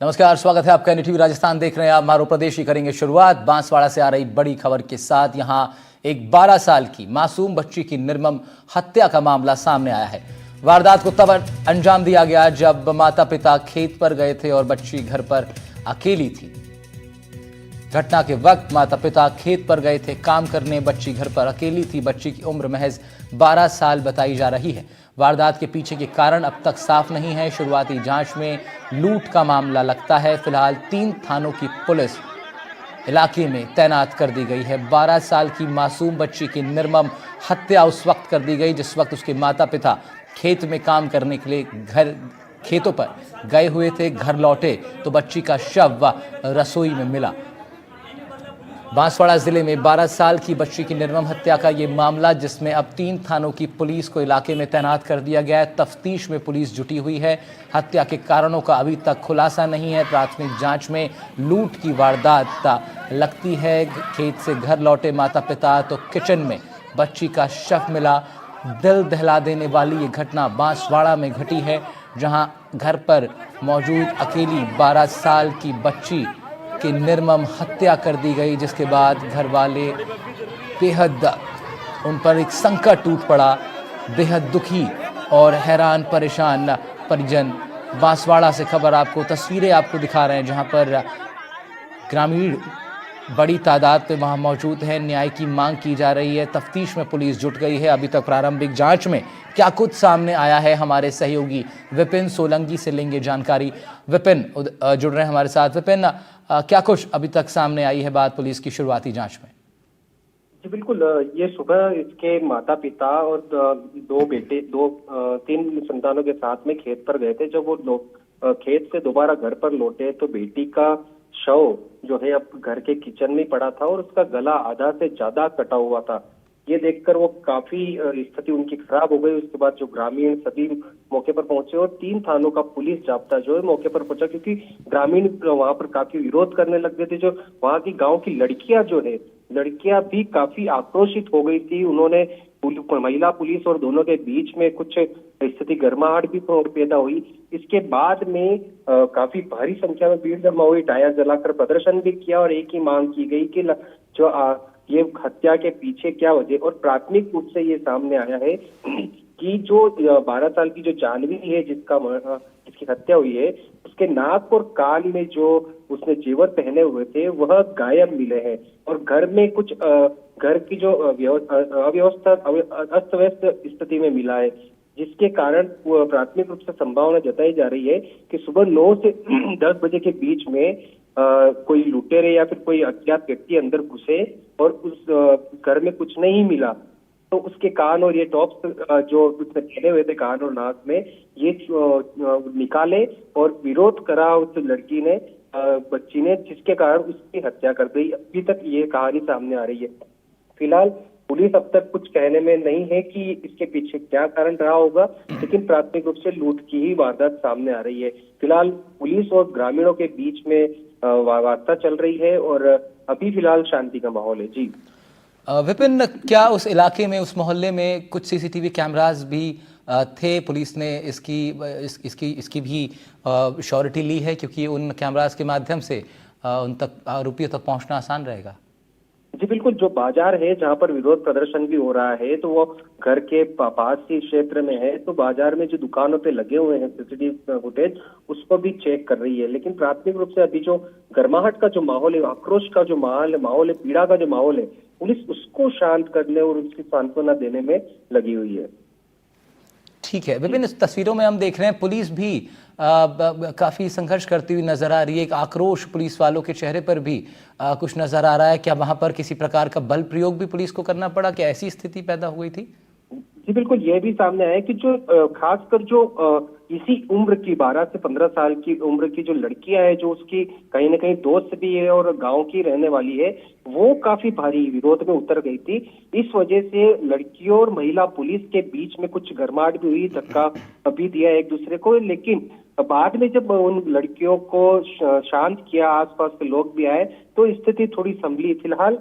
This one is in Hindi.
नमस्कार, स्वागत है आपका NDTV राजस्थान देख रहे हैं आप। मारो प्रदेश की करेंगे शुरुआत बांसवाड़ा से आ रही बड़ी खबर के साथ। यहां एक 12 साल की मासूम बच्ची की निर्मम हत्या का मामला सामने आया है। वारदात को तब अंजाम दिया गया जब माता पिता खेत पर गए थे और बच्ची घर पर अकेली थी। घटना के वक्त माता पिता खेत पर गए थे काम करने, बच्ची घर पर अकेली थी। बच्ची की उम्र महज 12 साल बताई जा रही है। वारदात के पीछे के कारण अब तक साफ नहीं है। शुरुआती जांच में लूट का मामला लगता है। फिलहाल 3 थानों की पुलिस इलाके में तैनात कर दी गई है। 12 साल की मासूम बच्ची की निर्मम हत्या उस वक्त कर दी गई जिस वक्त उसके माता पिता खेत में काम करने के लिए खेतों पर गए हुए थे। घर लौटे तो बच्ची का शव रसोई में मिला। बांसवाड़ा जिले में 12 साल की बच्ची की निर्मम हत्या का ये मामला, जिसमें अब 3 थानों की पुलिस को इलाके में तैनात कर दिया गया है। तफ्तीश में पुलिस जुटी हुई है। हत्या के कारणों का अभी तक खुलासा नहीं है। प्राथमिक जांच में लूट की वारदात लगती है। खेत से घर लौटे माता पिता तो किचन में बच्ची का शव मिला। दिल दहला देने वाली ये घटना बांसवाड़ा में घटी है, जहां घर पर मौजूद अकेली 12 साल की बच्ची की निर्मम हत्या कर दी गई, जिसके बाद घर वाले बेहद उन पर एक संकट टूट पड़ा। बेहद दुखी और हैरान परेशान परिजन। बांसवाड़ा से खबर आपको, तस्वीरें आपको दिखा रहे हैं, जहां पर ग्रामीण बड़ी तादाद पे वहां मौजूद है। न्याय की मांग की जा रही है। तफ्तीश में पुलिस जुट गई है। अभी तक प्रारंभिक जांच में क्या कुछ सामने आया है, हमारे सहयोगी विपिन सोलंकी से लेंगे जानकारी। विपिन जुड़ रहे हैं हमारे साथ। विपिन, क्या कुछ अभी तक सामने आई है बात पुलिस की शुरुआती जांच में? जी बिल्कुल, ये सुबह इसके माता पिता और 3 संतानों के साथ में खेत पर गए थे। जब वो लोग खेत से दोबारा घर पर लौटे तो बेटी का शव जो है अब घर के किचन में पड़ा था और उसका गला आधा से ज्यादा कटा हुआ था। ये देखकर वो काफी स्थिति उनकी खराब हो गई। उसके बाद जो ग्रामीण सभी मौके पर पहुंचे और 3 थानों का पुलिस जाब्ता जो है मौके पर पहुंचा, क्योंकि ग्रामीण वहां पर काफी विरोध करने लग गए थे। जो वहां की गांव की लड़कियां जो है, लड़कियां भी काफी आक्रोशित हो गई थी। उन्होंने महिला पुलिस और दोनों के बीच में कुछ स्थिति गर्माहट भी पैदा हुई। इसके बाद में काफी भारी संख्या में भीड़ जमा हुई। टायर जलाकर प्रदर्शन भी किया और एक ही मांग की गई कि जो ये हत्या के पीछे क्या वजह। और प्राथमिक रूप से ये सामने आया है कि जो 12 साल की जो जानवी है जिसकी हत्या हुई है, उसके नाक और कान में जो उसने जेवर पहने हुए थे वह गायब मिले हैं। और घर में कुछ घर की जो अव्यवस्था अस्त व्यस्त स्थिति में मिला है, जिसके कारण प्राथमिक रूप से संभावना जताई जा रही है कि सुबह 9 से 10 बजे के बीच में कोई लुटेरे या फिर कोई अज्ञात व्यक्ति अंदर घुसे और उस घर में कुछ नहीं मिला तो उसके कान और ये टॉप्स जो उसने पहने हुए थे कान और नाक में, ये निकाले और विरोध करा उस लड़की ने, बच्ची ने, जिसके कारण उसकी हत्या कर दी। अभी तक ये कहानी सामने आ रही है। फिलहाल पुलिस अब तक कुछ कहने में नहीं है कि इसके पीछे क्या कारण रहा होगा, लेकिन प्राथमिक रूप से लूट की ही वारदात सामने आ रही है। फिलहाल पुलिस और ग्रामीणों के बीच में वार्ता चल रही है और अभी फिलहाल शांति का माहौल है। जी विपिन, क्या उस इलाके में, उस मोहल्ले में कुछ CCTV कैमरास भी थे? पुलिस ने इसकी भी श्योरिटी ली है, क्योंकि उन कैमरास के माध्यम से उन तक आरोपियों तक पहुंचना आसान रहेगा। जी बिल्कुल, जो बाजार है जहां पर विरोध प्रदर्शन भी हो रहा है तो वो घर के पास ही क्षेत्र में है, तो बाजार में जो दुकानों पे लगे हुए हैं CCTV फुटेज उसको भी चेक कर रही है। लेकिन प्राथमिक रूप से अभी जो गर्माहट का जो माहौल है, आक्रोश का जो माहौल है, पीड़ा का जो माहौल है, पुलिस उसको शांत करने और उसकी सांत्वना देने में लगी हुई है। ठीक है विपिन, इस तस्वीरों में हम देख रहे हैं पुलिस भी काफी संघर्ष करती हुई नजर आ रही है। एक आक्रोश पुलिस वालों के चेहरे पर भी कुछ नजर आ रहा है। क्या वहां पर किसी प्रकार का बल प्रयोग भी पुलिस को करना पड़ा? क्या ऐसी स्थिति पैदा हो गई थी? जी बिल्कुल, ये भी सामने आया कि जो खासकर जो इसी उम्र की 12 से 15 साल की उम्र की जो लड़कियां है, जो उसकी कहीं ना कहीं दोस्त भी है और गांव की रहने वाली है, वो काफी भारी विरोध में उतर गई थी। इस वजह से लड़कियों और महिला पुलिस के बीच में कुछ गर्माहट भी हुई, धक्का भी दिया एक दूसरे को। लेकिन बाद में जब उन लड़कियों को शांत किया, आसपास के लोग भी आए, तो स्थिति थोड़ी संभली। फिलहाल